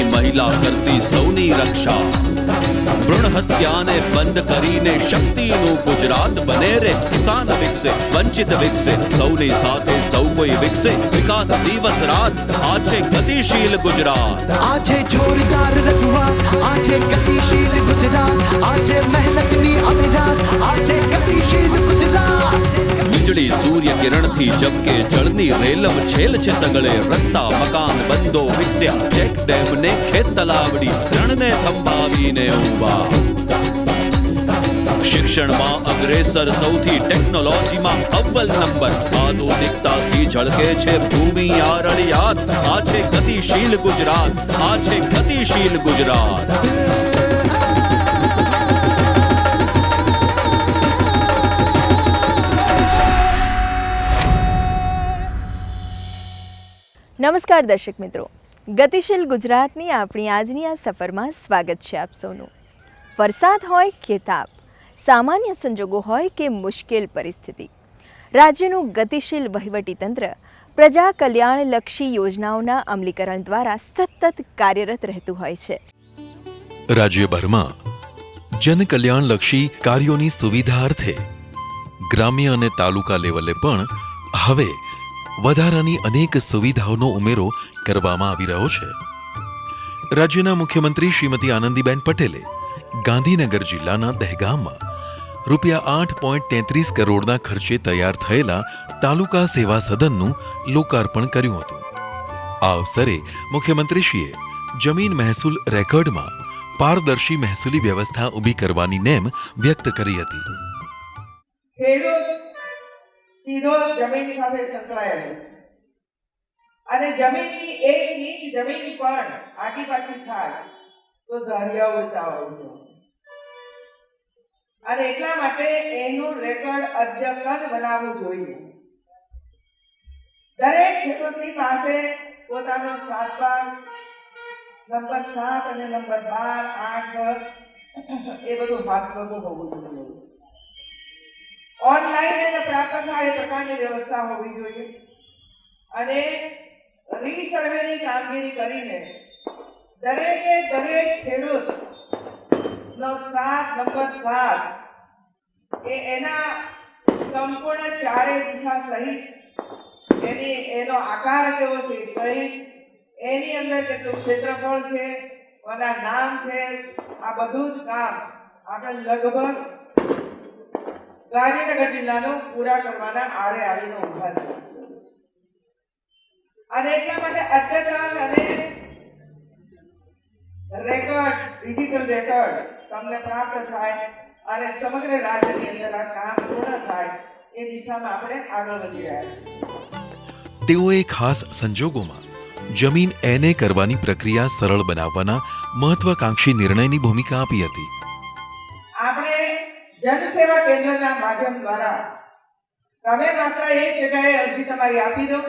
દેશની મહિલા કરતી સૌની રક્ષા. ભ્રૂણ હત્યાને બંધ કરીને શક્તિનું ગુજરાત બને રે. કિસાન વિકસે, વંચિત વિકસે, સૌની સાથે સૌ કોઈ વિકસે. વિકાસ દિવસ રાત, આ છે ગતિશીલ ગુજરાત. આ છે જોરદાર રજૂઆત, આ છે ગતિશીલ ગુજરાત, આ છે મહેનતની અવિરાત, આ છે ગતિશીલ ગુજરાત. વીજળી સૂર્ય કિરણથી જબકે જળની રેલમ છેલ છે સગળે. રસ્તા મકાન બંધો વિકસ્યા, ચેક ડેમ ને ખેત તલાવડી, રણને થંભાવીને ઊભા. શિક્ષણમાં અગ્રેસર સૌથી, ટેકનોલોજીમાં અવ્વલ નંબર. આધુનિકતાથી ઝળકે છે ભૂમિ આરળિયાત. આ છે ગતિશીલ ગુજરાત, આ છે ગતિશીલ ગુજરાત. નમસ્કાર દર્શક મિત્રો, ગતિશીલ ગુજરાતની આપણી આજની આ સફરમાં સ્વાગત છે આપ સૌનું. વરસાદ હોય કે તાપ, સામાન્ય સંજોગો હોય કે મુશ્કેલ પરિસ્થિતિ, રાજ્યનું ગતિશીલ વહીવટીતંત્ર પ્રજા કલ્યાણલક્ષી યોજનાઓના અમલીકરણ દ્વારા સતત કાર્યરત રહેતું હોય છે. રાજ્યભરમાં જનકલ્યાણલક્ષી કાર્યોની સુવિધા અર્થે ગ્રામ્ય અને તાલુકા લેવલે પણ હવે વધારાની અનેક સુવિધાઓનો ઉમેરો કરવામાં આવી રહ્યો છે. રાજ્યના મુખ્યમંત્રી શ્રીમતી આનંદીબેન પટેલે ગાંધીનગર જિલ્લાના દહેગામમાં ₹8.33 કરોડના ખર્ચે તૈયાર થયેલા તાલુકા સેવા સદનનું લોકાર્પણ કર્યું હતું. આ અવસરે મુખ્યમંત્રીશ્રીએ જમીન મહેસૂલ રેકોર્ડમાં પારદર્શી મહેસૂલી વ્યવસ્થા ઊભી કરવાની નેમ વ્યક્ત કરી હતી. ખેડૂત સીધો જમીન સાથે સંકળાયેલો છે અને જમીનની 1 ઇંચ જમીન પણ આટી પાછી થાય તો ધારિયા ઉડતા હોય છે અને એટલા માટે એનું રેકોર્ડ અદ્યતન બનાવવું જોઈએ. દરેક ખેડૂતની પાસે પોતાનો 7 બાર, નંબર 7 અને નંબર 12, 8 એ બધું હાથવગું હોવું જોઈએ. ઓનલાઈન એને પ્રાપ્ત થાય એ પ્રકારની વ્યવસ્થા હોવી જોઈએ અને રીસર્વેની કામગીરી કરીને દરેક ખેડૂત નો 7 નંબર 7 એ એના સંપૂર્ણ ચારે દિશા સહિત એનો આકાર કેવો છે સહિત એની અંદર કેટલું ક્ષેત્રફળ છે, કોના નામ છે, આ બધું જ કામ આપણે લગભગ ગાંધીનગર જિલ્લાનું પૂરા કરવાના આરે આવીને ઊભા છે અને એટલા માટે અદ્યતન અને રેકોર્ડ, ડિજિટલ રેકોર્ડ તમને પ્રાપ્ત થાય અને સમગ્ર રાજ્યની અંદર આ કામ પૂર્ણ થાય એ દિશામાં આપણે આગળ વધી રહ્યા છીએ. તેઓએ ખાસ સંજોગોમાં જમીન એને કરવાની પ્રક્રિયા સરળ બનાવવાના મહત્વાકાંક્ષી નિર્ણયની ભૂમિકા આપી હતી. આપણે જનસેવા કેન્દ્રના માધ્યમ દ્વારા તમે માત્ર એક જગ્યાએ અરજી તમારી આપી દો.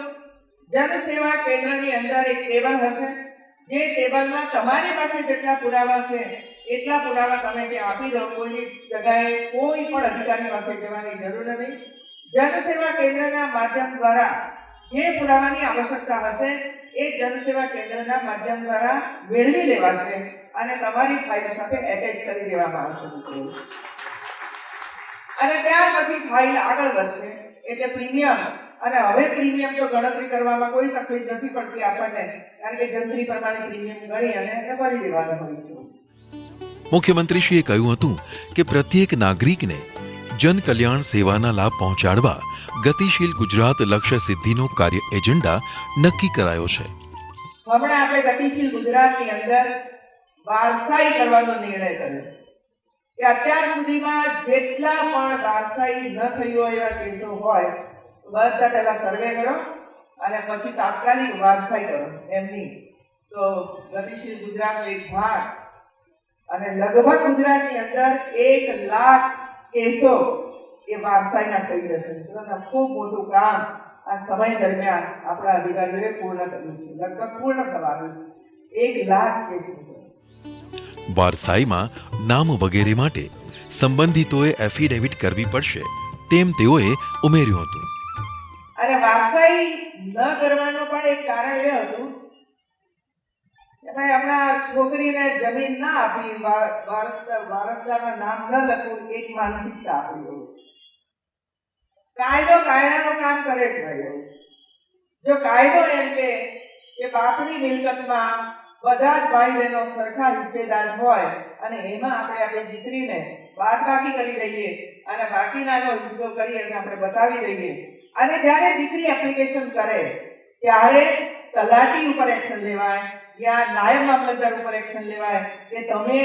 જનસેવા કેન્દ્રની અંદર એક ટેબલ હશે, જે ટેબલમાં તમારી પાસે જેટલા પુરાવા છે એટલા પુરાવા તમે ત્યાં આપી દો. કોઈની જગ્યાએ કોઈ પણ અધિકારી પાસે જવાની જરૂર નથી. જનસેવા કેન્દ્રના માધ્યમ દ્વારા જે પુરાવાની આવશ્યકતા હશે એ જનસેવા કેન્દ્રના માધ્યમ દ્વારા મેળવી લેવાશે અને તમારી ફાઇલ સાથે એટેચ કરી દેવામાં આવશે અને ત્યાર પછી ફાઇલ આગળ વધશે એટલે પ્રીમિયમ. અને હવે પ્રીમિયમ તો ગણતરી કરવામાં કોઈ તકલીફ નથી પડતી આપણને, કારણ કે જંત્રી પ્રમાણે પ્રીમિયમ ગણી અને એને ભરી દેવાનું હોય છે. મુખ્યમંત્રીશ્રીએ કહ્યું હતું કે પ્રત્યેક નાગરિકને જન કલ્યાણ સેવાના લાભ પહોંચાડવા ગતિશીલ ગુજરાત લક્ષ્ય સિદ્ધિનો કાર્ય એજન્ડા નક્કી કરાયો છે. હમણાં આપણે ગતિશીલ ગુજરાતની અંદર વારસાઈ કરવાનો નિર્ણય કર્યો કે અત્યાર સુધીમાં જેટલા પણ વારસાઈ ન થયું હોય એવા કેસો હોય બધા પહેલા સર્વે કરો અને પછી તાત્કાલિક વારસાઈ કરો એમની. તો ગતિશીલ ગુજરાતનો એક ભાગ અને લગભગ ગુજરાતની અંદર 1 લાખ કેસો એ વારસાઈના થઈ જશે. ખૂબ મોટું કામ આ સમય દરમિયાન આપણા અધિકારીઓએ પૂર્ણ કર્યું છે, લગભગ પૂર્ણ થવાનું છે. 1 લાખ કેસો. વારસાઈમાં નામ વગેરે માટે સંબંધિતોએ એફિડેવિટ કરવી પડશે તેમ તેઓએ ઉમેર્યું હતું. અને વારસાઈ ન કરવાનું પણ એક કારણ એ હતું કે ભાઈ હમણાં છોકરીને જમીન ના આપી, વારસદારના નામ ન લખવું, એક માનસિકતા આપી હોય. કાયદો કાયદાનું કામ કરે છે ભાઈ. જો કાયદો એમ કે બાપની મિલકતમાં બધા જ ભાઈ બહેનો સરખા હિસ્સેદાર હોય અને એમાં આપણે આપણી દીકરીને બાદબાકી કરી દઈએ અને બાકીનાનો હિસ્સો કરી અને આપણે બતાવી દઈએ, અને જ્યારે દીકરી એપ્લિકેશન કરે ત્યારે તલાટી ઉપર એક્શન લેવાય યા નાયબ મામલતદાર ઉપર એક્શન લેવાય કે તમે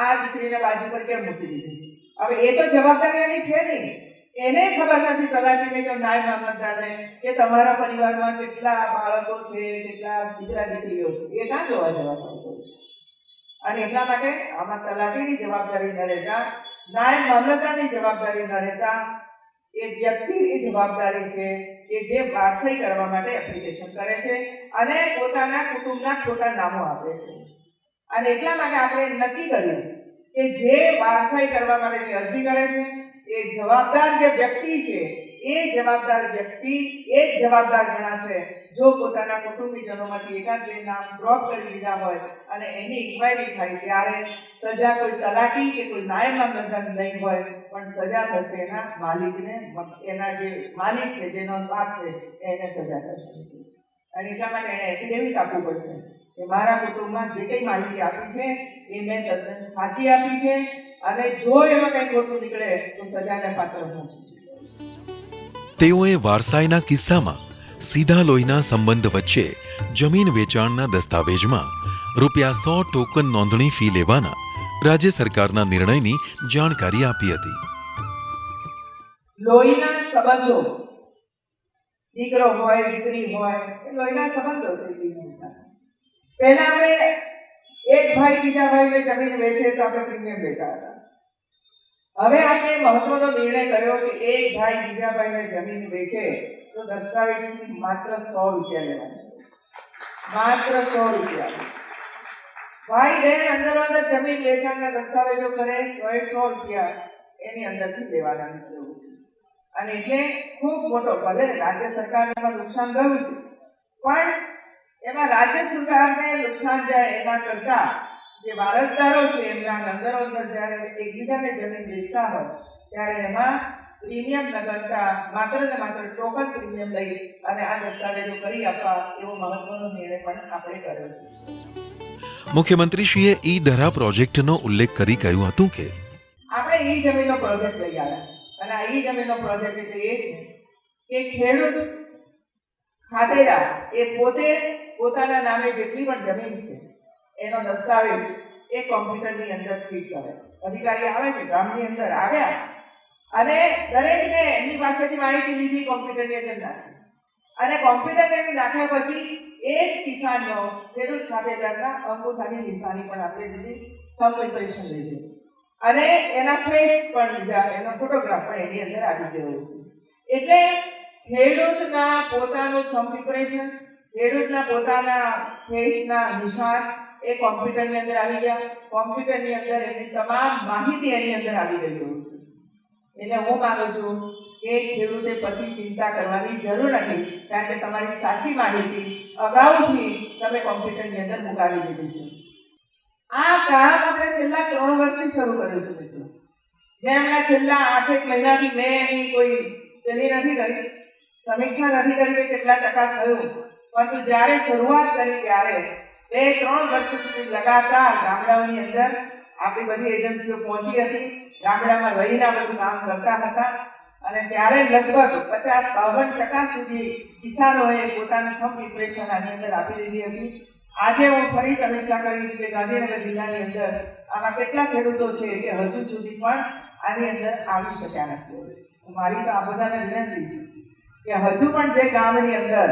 આ દીકરીને બાજુ પર કેમ મૂકી દીધી. હવે એ તો જવાબદારી એની છે નહીં, એને ખબર નથી તલાટીને કે નાયબ મામલતદારને કે તમારા પરિવારમાં કેટલા બાળકો છે, કેટલા દીકરા દીકરીઓ છે, એ ના જોવા જવાબદારી. અને એટલા માટે આમાં તલાટીની જવાબદારી ન રહેતા, નાયબ મામલતદારની જવાબદારી ન રહેતા, એ વ્યક્તિની જવાબદારી છે કે જે વારસાઈ કરવા માટે એપ્લિકેશન કરે છે અને પોતાના કુટુંબના ખોટા નામો આપે છે. અને એટલા માટે આપણે નક્કી કર્યું કે જે વારસાઈ કરવા માટેની અરજી કરે છે એ જવાબદાર જે વ્યક્તિ છે એ જવાબદાર વ્યક્તિ એ જ જવાબદાર ગણાશે જો પોતાના કુટુંબીજનોમાંથી એકાદ બે નામ ડ્રોપ કરી દીધા હોય અને એની ઇન્ક્વાયરી થાય ત્યારે સજા કોઈ તલાટી કે કોઈ નાયબ મામલતદાર નહીં હોય, પણ સજા થશે એના માલિકને, એના જે માલિક છે, જેનો બાપ છે એને સજા થશે. અને એટલા માટે એને એફિડેવિટ આપવું પડશે કે મારા કુટુંબમાં જે કંઈ માહિતી આપી છે એ મેં તદ્દન સાચી આપી છે અને જો એમાં કંઈ ખોટું નીકળે તો સજાને પાત્ર હું છું. તેઓએ વારસાઈના કિસ્સામાં સીધા લોહીના સંબંધ વચ્ચે જમીન વેચાણના દસ્તાવેજમાં ₹100 ટોકન નોંધણી ફી લેવાના રાજ્ય સરકારના નિર્ણયની જાણકારી આપી હતી. લોહીના સંબંધો, દીકરો હોય દીકરી હોય, એ લોહીના સંબંધો છે જીવન સાથે. પહેલા આપણે એક ભાઈ બીજા ભાઈને જમીન વેચે તો આપણે પ્રીમિયમ લેતા હતા. હવે આપણે મહત્વનો નિર્ણય કર્યો કે એક ભાઈ બીજા ભાઈને જમીન વેચે તો દસ્તાવેજની માત્ર ₹100 લેવાના, માત્ર ₹100. ભાઈ બહેન અંદર અંદર જમીન વેચાણના દસ્તાવેજો કરે તો એ ₹100 એની અંદરથી લેવાના નીકળવું છે. અને એટલે ખૂબ મોટો, ભલે રાજ્ય સરકારને એમાં નુકસાન ગયું છે, પણ એમાં રાજ્ય સરકારને નુકસાન જાય એના કરતા જે વારસદારો છે એમના અંદરો અંદર જ્યારે એકબીજાને જમીન વેચતા હોય ત્યારે એમાં પ્રીમિયમ ન કરતા માત્ર ને માત્ર ટોકન પ્રીમિયમ લઈ અને આ દસ્તાવેજો કરી આપવા એવો મહત્વનો નિર્ણય પણ આપણે કર્યો છે. મુખ્યમંત્રીશ્રીએ ઈ ધરા પ્રોજેક્ટનો ઉલ્લેખ કરી કહ્યું હતું કે આપણે ઈ જમીનનો પ્રોજેક્ટ લઈ આવ્યા અને આ ઈ જમીનનો પ્રોજેક્ટ એટલે એ છે કે ખેડૂત ખાતેદાર એ પોતે પોતાના નામે જેટલી પણ જમીન છે એનો દસ્તાવેજ એ કોમ્પ્યુટરની અંદર ફીટ કરે. અધિકારી આવે છે, ગામની અંદર આવ્યા અને દરેકને એમની પાસેથી માહિતી લીધી, કોમ્પ્યુટરની અંદર નાખી અને કોમ્પ્યુટરની અંદર નાખ્યા પછી એ જ કિસાનનો ખેડૂત ખાતેદારના અંગૂઠાની નિશાની પણ આપણે લીધી, થંબ ઇમ્પ્રેશન લીધી અને એના ફેસ પણ લીધા, એનો ફોટોગ્રાફ પણ એની અંદર આવી ગયો છે. એટલે ખેડૂતના પોતાનું થંબ ઇમ્પ્રેશન, ખેડૂતના પોતાના ફેસના નિશાન એ કોમ્પ્યુટરની અંદર આવી ગયા. કોમ્પ્યુટરની અંદર એની તમામ માહિતી એની અંદર આવી ગઈ છે. એટલે હું માનું છું કે ખેડૂતે પછી ચિંતા કરવાની જરૂર નથી, કારણ કે તમારી સાચી માહિતી અગાઉથી તમે કોમ્પ્યુટરની અંદર મુકાવી દીધી છે. આ કામ આપણે છેલ્લા 3 વર્ષથી શરૂ કર્યું છે મિત્રો. મેં હમણાં છેલ્લા 8 મહિનાથી મેં એની કોઈ તેની નથી કરી, સમીક્ષા નથી કરી કે કેટલા ટકા થયું, પરંતુ જ્યારે શરૂઆત કરી ત્યારે 2-3 વર્ષ સુધી લગાતાર ગામડાઓની અંદર આપણી બધી એજન્સીઓ પહોંચી હતી, ગામડામાં રહીને બધું કામ કરતા હતા અને ત્યારે લગભગ 50-52% સુધી કિસાનોએ પોતાનું થંબ ઇમ્પ્રેશન આની અંદર આપી દીધી હતી. આજે હું ફરી સમીક્ષા કરીશ કે ગાંધીનગર જિલ્લાની અંદર આમાં કેટલા ખેડૂતો છે કે હજુ સુધી પણ આની અંદર આવી શક્યા નથી. મારી તો આ બધાને વિનંતી છે કે હજુ પણ જે ગામની અંદર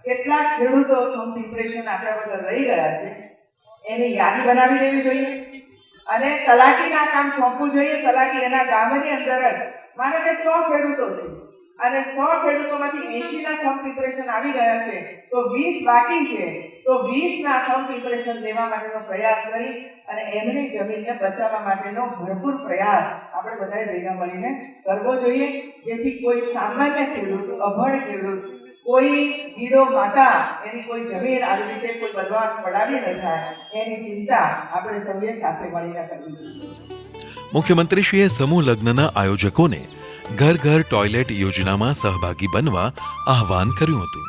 કેટલાક ખેડૂતો થંબ ઇમ્પ્રેશન આપ્યા વગર રહી ગયા છે એની યાદી બનાવી દેવી જોઈએ અને તલાટીના કામ સોંપવું જોઈએ. તલાટી એના ગામની અંદર જ, માનો કે 100 ખેડૂતો છે અને 100 ખેડૂતોમાંથી 80ના થંબ ઇમ્પ્રેશન આવી ગયા છે તો 20 બાકી છે, તો 20ના થંબ ઇમ્પ્રેશન લેવા માટેનો પ્રયાસ કરી અને એમની જમીનને બચાવવા માટેનો ભરપૂર પ્રયાસ આપણે બધાએ ભેગા મળીને કરવો જોઈએ, જેથી કોઈ સામાન્ય ખેડૂત, અભણ ખેડૂત કોઈ ગીરો માતા એની કોઈ જમીન આવી રીતે કોઈ બદમાશ પડાવી ન થાય એની ચિંતા આપણે સૌએ સાથે મળીને કરવી જોઈએ। મુખ્યમંત્રીશ્રીએ સમૂહ લગ્નના આયોજકોને ઘર ઘર ટોયલેટ યોજનામાં સહભાગી બનવા આહવાન કર્યું હતું।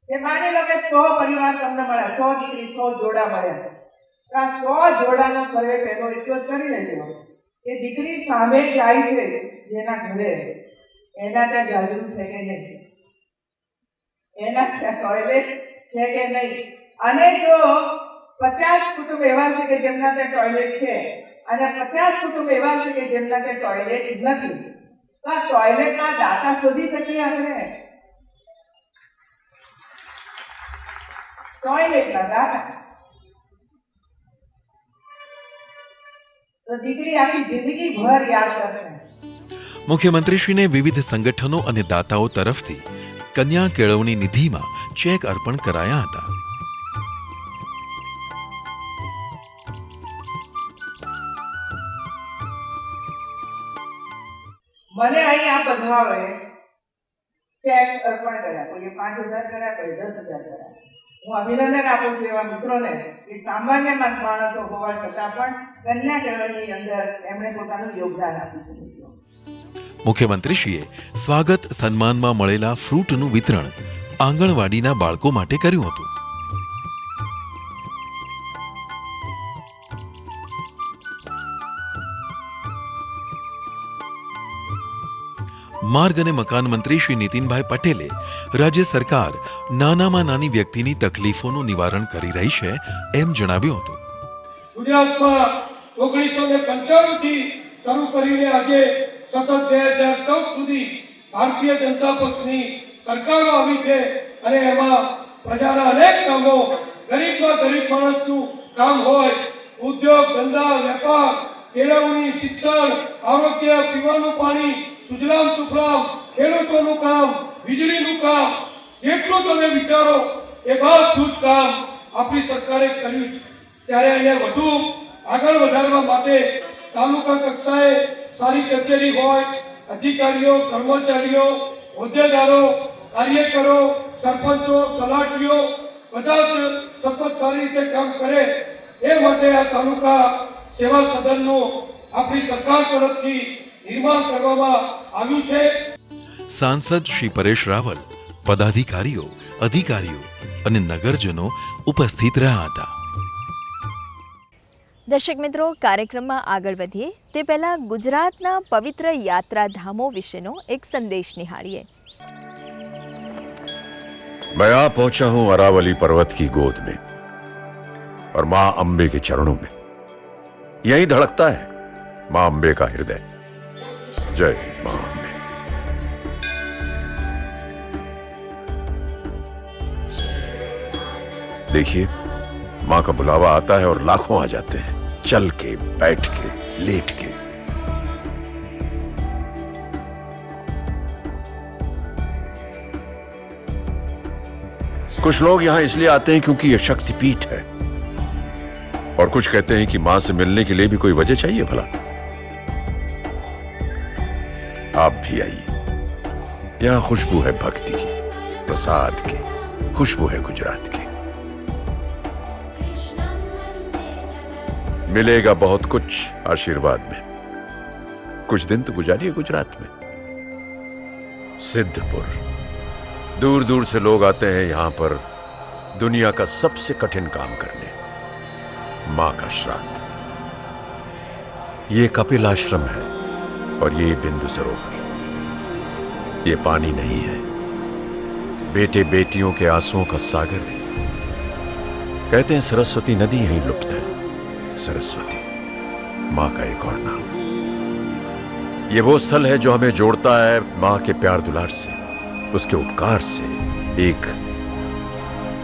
કે માની લો કે 100 પરિવાર તમને મળ્યા, 100 દીકરી 100 જોડા મળ્યા, તો આ 100 જોડાનો સર્વે પહેલો એટલો જ કરી લેજો કે દીકરી સામે જાય છે જેના ઘરે એના ત્યાં જાજરૂ છે કે નહીં, એના ત્યાં ટોયલેટ છે કે નહીં। અને જો 50 કુટુંબ એવા છે કે જેમના ત્યાં ટોયલેટ છે અને 50 કુટુંબ એવા છે કે જેમના ત્યાં ટોયલેટ નથી, તો આ ટોયલેટના દાતા શોધી શકીએ આપણે। ટોયલેટના દાતા તો દીકરી આખી જિંદગી ભર યાદ કરશે। મુખ્યમંત્રીશ્રીને વિવિધ સંગઠનો અને દાતાઓ તરફથી કન્યા કેળવણી નિધિમાં ચેક અર્પણ કરાયા હતા। મને અહીં આ બધાએ ચેક અર્પણ કર્યા, કોઈએ 5,000 કર્યા, કોઈએ 10,000 કર્યા। હું અભિનંદન આપું છું એવા મિત્રોને કે સામાન્ય માણસો હોવા છતાં પણ કન્યા કેળવણીની અંદર એમણે પોતાનું યોગદાન આપ્યું છે। મુખ્યમંત્રીશ્રીએ સ્વાગત સન્માનમાં મળેલા ફ્રૂટનું વિતરણ આંગણવાડીના બાળકો માટે કર્યું હતું। માર્ગ અને મકાન મંત્રી શ્રી નીતિનભાઈ પટેલે રાજ્ય સરકાર નાનામાં નાની વ્યક્તિની તકલીફોનું નિવારણ કરી રહી છે એમ જણાવ્યું હતું। ગુજરાતમાં 1995 થી શરૂ કરીને આજે સતત 2014 સુધી ભારતીય જનતા પક્ષની સરકારો આવી છે અને એમાં પ્રજાના અનેક કામો, ગરીબમાં ગરીબ માણસનું કામ હોય, ઉદ્યોગ ધંધા વેપાર, કેળવણી, શિક્ષણ, આરોગ્ય, પીવાનું પાણી, સુજલામ સુફલામ, ખેડૂતોનું કામ, વીજળીનું કામ, જેટલું તમે વિચારો એ બધું જ કામ આપણી સરકારે કર્યું છે। ત્યારે એને વધુ આગળ વધારવા માટે તાલુકા કક્ષાએ સારી કચેરી હોય, અધિકારીઓ, કર્મચારીઓ, હોદ્દેદારો, કાર્યકરો, સરપંચો, તલાટીઓ બધા જ સતત સારી રીતે કામ કરે એ માટે આ તાલુકા સેવા સદનનું આપણી સરકાર તરફથી નિર્માણ કરવામાં આવ્યું છે। સાંસદ શ્રી પરેશ રાવલ, પદાધિકારીઓ, અધિકારીઓ અને નગરજનો ઉપસ્થિત રહ્યા હતા। દર્શક મિત્રો, કાર્યક્રમમાં આગળ વધીએ તે પહેલા ગુજરાતના પવિત્ર યાત્રાધામો વિશેનો એક સંદેશ નિહાળીએ। मैं आ पहुंचा हूं अरावली पर्वत की गोद में और मां अंबे के चरणों में। यहीं धड़कता है मां अंबे का हृदय। जय मां अंबे। देखिए, मां का बुलावा आता है और लाखों आ जाते हैं, चल के, बैठ के, लेट के। कुछ लोग यहां इसलिए आते हैं क्योंकि यह शक्तिपीठ है, और कुछ कहते हैं कि मां से मिलने के लिए भी कोई वजह चाहिए भला। आप भी आइए, यहां खुशबू है भक्ति की, प्रसाद की, खुशबू है गुजरात की। मिलेगा बहुत कुछ आशीर्वाद में। कुछ दिन तो गुजारिए गुजरात में। सिद्धपुर, दूर दूर से लोग आते हैं यहां पर दुनिया का सबसे कठिन काम करने, मां का श्राद्ध। ये कपिल आश्रम है और ये बिंदु सरोवर। ये पानी नहीं है, बेटे बेटियों के आंसुओं का सागर है। कहते हैं सरस्वती नदी यहीं लुप्त है। सरस्वती मां का एक और नाम। ये वो स्थल है जो हमें जोड़ता है मां के प्यार दुलार से, उसके उपकार से, एक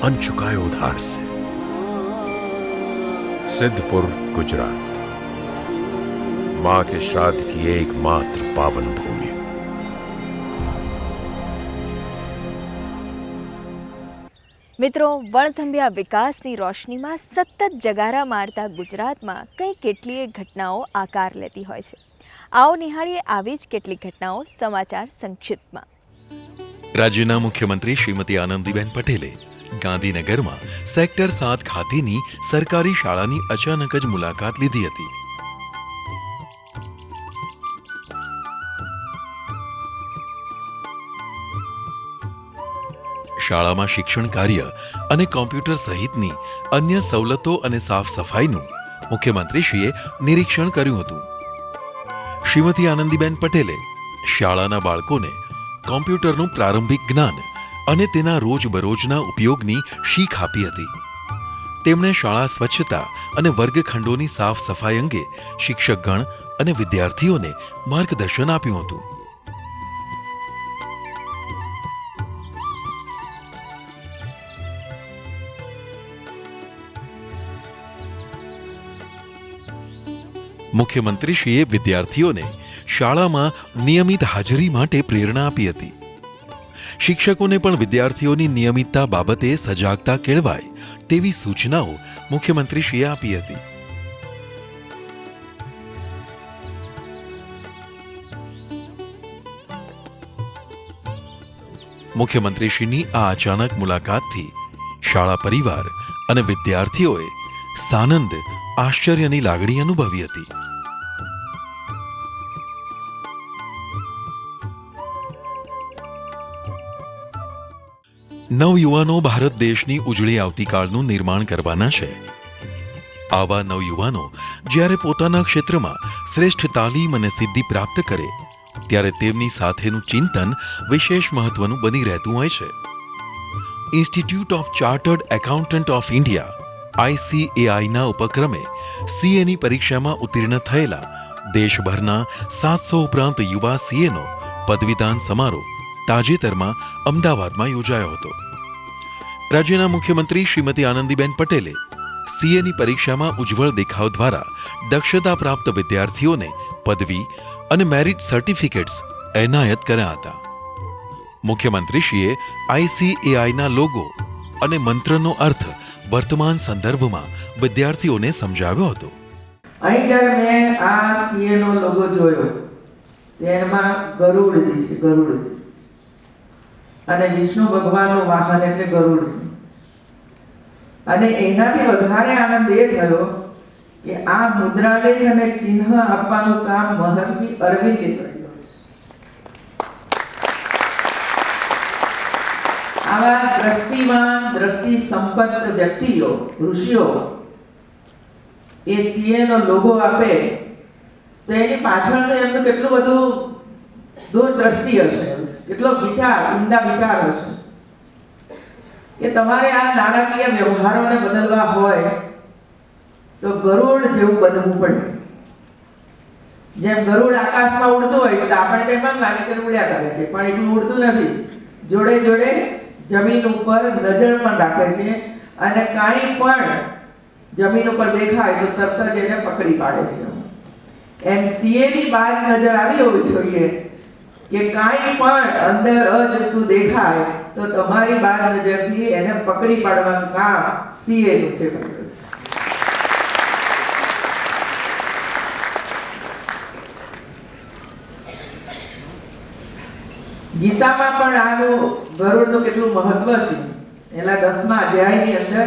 अनचुकाए उधार से। सिद्धपुर, गुजरात, मां के श्राद्ध की एकमात्र पावन भूमि। મિત્રો, વણથંભિયા વિકાસની રોશનીમાં સતત જગારા મારતા ગુજરાતમાં કંઈ કેટલીય ઘટનાઓ આકાર લેતી હોય છે। આવો નિહાળીએ આવી જ કેટલીક ઘટનાઓ સમાચાર સંક્ષિપ્તમાં। રાજ્યના મુખ્યમંત્રી શ્રીમતી આનંદીબેન પટેલે ગાંધીનગરમાં સેક્ટર 7 ખાતેની સરકારી શાળાની અચાનક જ મુલાકાત લીધી હતી. શાળામાં શિક્ષણ કાર્ય અને કોમ્પ્યુટર સહિતની અન્ય સવલતો અને સાફ સફાઈનું મુખ્યમંત્રીશ્રીએ નિરીક્ષણ કર્યું હતું. શ્રીમતી આનંદીબેન પટેલે શાળાના બાળકોને કોમ્પ્યુટરનું પ્રારંભિક જ્ઞાન અને તેના રોજબરોજના ઉપયોગની શીખ આપી હતી. તેમણે શાળા સ્વચ્છતા અને વર્ગખંડોની સાફ સફાઈ અંગે શિક્ષકગણ અને વિદ્યાર્થીઓને માર્ગદર્શન આપ્યું હતું. મુખ્યમંત્રીશ્રીએ વિદ્યાર્થીઓને શાળામાં નિયમિત હાજરી માટે પ્રેરણા આપી હતી. શિક્ષકોને પણ વિદ્યાર્થીઓની નિયમિતતા બાબતે સજાગતા કેળવાય તેવી સૂચનાઓ મુખ્યમંત્રીશ્રીએ આપી હતી. મુખ્યમંત્રીશ્રીની આ અચાનક મુલાકાતથી શાળા પરિવાર અને વિદ્યાર્થીઓએ સાનંદ, આશ્ચર્યની લાગણી અનુભવી હતી. નવયુવાનો ભારત દેશની ઉજળી આવતીકાલનું નિર્માણ કરવાના છે. આવા નવયુવાનો જ્યારે પોતાના ક્ષેત્રમાં શ્રેષ્ઠ તાલીમ અને સિદ્ધિ પ્રાપ્ત કરે ત્યારે તેમની સાથેનું ચિંતન વિશેષ મહત્વનું બની રહેતું હોય છે. Institute of chartered accountant of India ICAIના ઉપક્રમે CAની પરીક્ષામાં ઉત્તીર્ણ થયેલા દેશભરના 700 ઉપરાંત યુવા CAનો પદવીદાન સમારોહ તાજેતરમાં અમદાવાદમાં યોજાયો હતો. રાજ્યના મુખ્યમંત્રી શ્રીમતી આનંદીબેન પટેલે CAની પરીક્ષામાં ઉજ્જવળ દેખાવ દ્વારા દક્ષતા પ્રાપ્ત વિદ્યાર્થીઓને પદવી અને મેરિટ સર્ટિફિકેટ્સ એનાયત કર્યા હતા. મુખ્યમંત્રીશ્રીએ ICAIના લોગો અને મંત્રનો અર્થ વર્તમાન સંદર્ભમાં વિદ્યાર્થીઓને સમજાવ્યો હતો. અહીં જ્યારે મેં આ CAનો લોગો જોયો તેમાં ગરુડજી છે, ગરુડજી, અને વિષ્ણુ ભગવાનનું વાહન એટલે ગરુડ છે. અને એનાથી વધારે આનંદ એ થયો કે આ મુદ્રાલેખ અને ચિહ્ન આપવાનું કામ મહર્ષિ અરવિંદે કર્યું. આવા દ્રષ્ટિમાન, દ્રષ્ટિ સંપન્ન વ્યક્તિઓ, ઋષિઓ એ CAનો લોગો આપે તો એની પાછળનું એમનું કેટલું બધું દૂરદ્રષ્ટિ હશે, કેટલો વિચાર, ઉમદા વિચાર હશે કે તમારે આ નાણાકીય વ્યવહારોને બદલવા હોય તો ગરુડ જેવું બનવું પડે. જેમ ગરુડ આકાશમાં ઉડતું હોય છે તો આપણે તેમાં લાગે કે ઉડ્યા કરે છે, પણ એટલું ઉડતું નથી. જોડે જોડે જમીન ઉપર નજર પણ રાખે છે અને કાંઈ પણ જમીન ઉપર દેખાય તો તરત જ એને પકડી પાડે છે. એમ CAની બાજ નજર આવી હોવી જોઈએ કે કાંઈ પણ અંદર અજુગતું દેખાય તો તમારી બાજ નજરથી એને પકડી પાડવાનું કામ CAનું છે. ગીતામાં પણ આનું ગરુડનું કેટલું મહત્વ છે. એના 10મા અધ્યાયની અંદર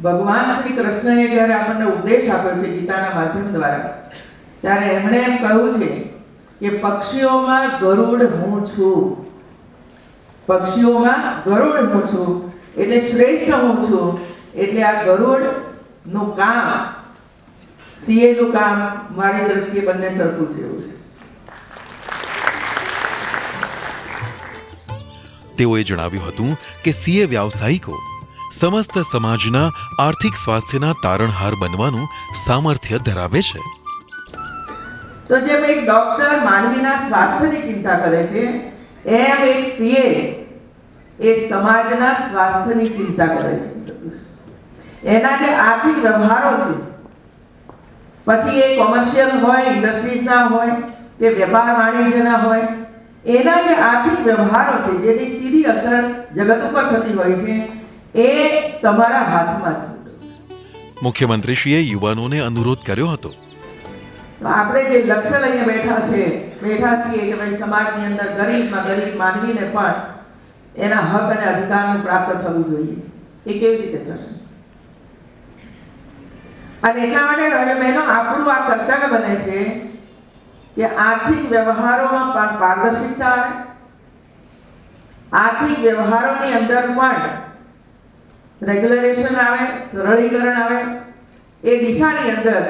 ભગવાન શ્રી કૃષ્ણએ જ્યારે આપણને ઉપદેશ આપ્યો છે ગીતાના માધ્યમ દ્વારા, ત્યારે એમણે એમ કહ્યું છે કે પક્ષીઓમાં ગરુડ હું છું. પક્ષીઓમાં ગરુડ હું છું એટલે શ્રેષ્ઠ હું છું. એટલે આ ગરુડનું કામ, CAનું કામ મારી દ્રષ્ટિએ બંને સરખું છે. એવું છે. તેઓએ જણાવ્યું હતું કે CA વ્યાવસાયિકો સમસ્ત સમાજના આર્થિક સ્વાસ્થ્યના તારણહાર બનવાનું સામર્થ્ય ધરાવે છે. તો જેમ એક ડોક્ટર માનવીના સ્વાસ્થ્યની ચિંતા કરે છે, એમ એક CA એ સમાજના સ્વાસ્થ્યની ચિંતા કરે છે. એના જે આર્થિક વ્યવહારો છે, પછી એ કોમર્શિયલ હોય, ઇન્ડસ્ટ્રીઝના હોય કે વેપાર વાણિજ્યના હોય, એના જે આર્થિક વ્યવહારો છે જેની સીધી અસર જગત ઉપર થતી હોય છે એ તમારા હાથમાં છે. મુખ્યમંત્રીશ્રીએ યુવાનોને અનુરોધ કર્યો હતો તો આપણે જે લક્ષ્ય લઈને બેઠા છીએ કે ભાઈ સમાજની અંદર ગરીબમાં ગરીબ માનવીને પણ એના હક અને અધિકારનું પ્રાપ્ત થવું જોઈએ, એ કેવી રીતે થશે? અને એટલા માટે હવે બહેનો આપણું આ કર્તવ્ય બને છે કે આર્થિક વ્યવહારોમાં પારદર્શિતા આવે, આર્થિક વ્યવહારોની અંદર પણ રેગ્યુલેશન આવે, સરળીકરણ આવે, એ દિશાની અંદર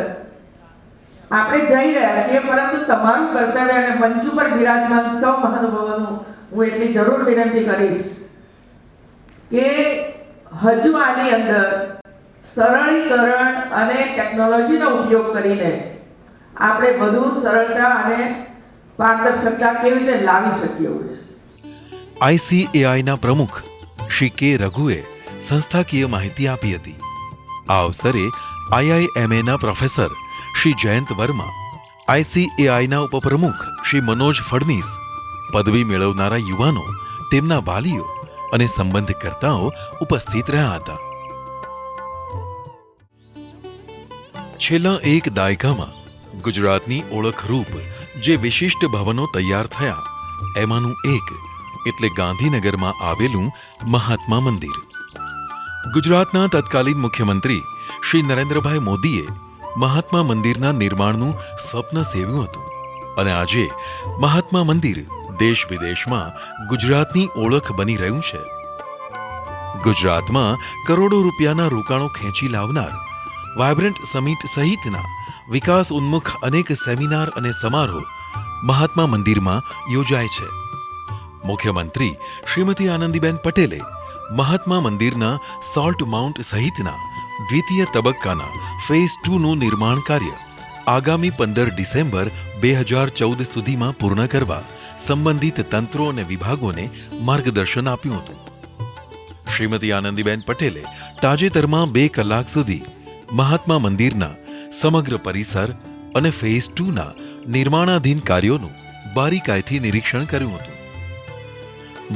આપણે જઈ રહ્યા છીએ. પરંતુ તમારું કર્તવ્ય અને મંચ ઉપર બિરાજમાન સૌ મહાનુભાવોનું હું એટલી જરૂર વિનંતી કરીશ કે હજુ આની અંદર સરળીકરણ અને ટેકનોલોજીનો ઉપયોગ કરીને આપણે વધુ સરળતા અને પારદર્શકતા કેવી રીતે લાવી શકીએ એવું છે. ICAIના પ્રમુખ શ્રી કે રઘુએ સંસ્થાકીય માહિતી આપી હતી. આ અવસરે IIMAના પ્રોફેસર શ્રી જયંત વર્મા, ICAIના ઉપપ્રમુખ શ્રી મનોજ ફડનીસ, પદવી મેળવનારા યુવાનો, તેમના વાલીઓ અને સંબંધકર્તાઓ ઉપસ્થિત રહ્યા હતા. છેલ્લા એક દાયકામાં ગુજરાતની ઓળખરૂપ જે વિશિષ્ટ ભવનો તૈયાર થયા એમાંનું એક એટલે ગાંધીનગરમાં આવેલું મહાત્મા મંદિર. ગુજરાતના તત્કાલીન મુખ્યમંત્રી શ્રી નરેન્દ્રભાઈ મોદીએ મહાત્મા મંદિરના નિર્માણનું સ્વપ્ન સેવ્યું હતું અને આજે મહાત્મા મંદિર દેશ વિદેશમાં ગુજરાતની ઓળખ બની રહ્યું છે. ગુજરાતમાં કરોડો રૂપિયાના રોકાણો ખેંચી લાવનાર વાયબ્રન્ટ સમિટ સહિતના વિકાસ ઉન્મુખ અનેક સેમિનાર અને સમારોહ મહાત્મા મંદિરમાં યોજાય છે. મુખ્યમંત્રી શ્રીમતી આનંદીબેન પટેલે મહાત્મા મંદિરના સોલ્ટ માઉન્ટ સહિતના દ્વિતીય તબક્કાના ફેઝ 2નું નિર્માણ કાર્ય આગામી 15 ડિસેમ્બર 2014 સુધીમાં પૂર્ણ કરવા સંબંધિત તંત્રો અને વિભાગોને માર્ગદર્શન આપ્યું હતું. શ્રીમતી આનંદીબેન પટેલે તાજેતરમાં 2 કલાક સુધી મહાત્મા મંદિરના સમગ્ર પરિસર અને ફેઝ 2ના નિર્માણાધીન કાર્યોનું બારીકાઈથી નિરીક્ષણ કર્યું હતું.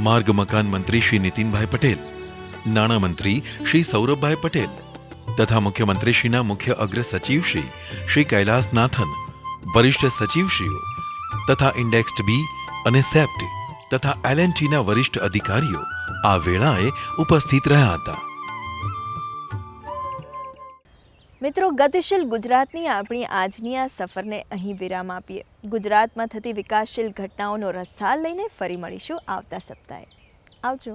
માર્ગ મકાન મંત્રી શ્રી નીતિનભાઈ પટેલ, નાણામંત્રી શ્રી સૌરભભાઈ પટેલ તથા મુખ્યમંત્રીશ્રીના મુખ્ય અગ્ર સચિવ શ્રી કૈલાસનાથન, વરિષ્ઠ સચિવશ્રીઓ તથા ઇન્ડેક્સ્ડ બી અને સેપ્ટ તથા L&Tના વરિષ્ઠ અધિકારીઓ આ વેળાએ ઉપસ્થિત રહ્યા હતા. મિત્રો, ગતિશીલ ગુજરાતની આપણી આજની આ સફરને અહીં વિરામ આપીએ. ગુજરાતમાં થતી વિકાસશીલ ઘટનાઓનો રસથાળ લઈને ફરી મળીશું આવતા સપ્તાહે. આવજો.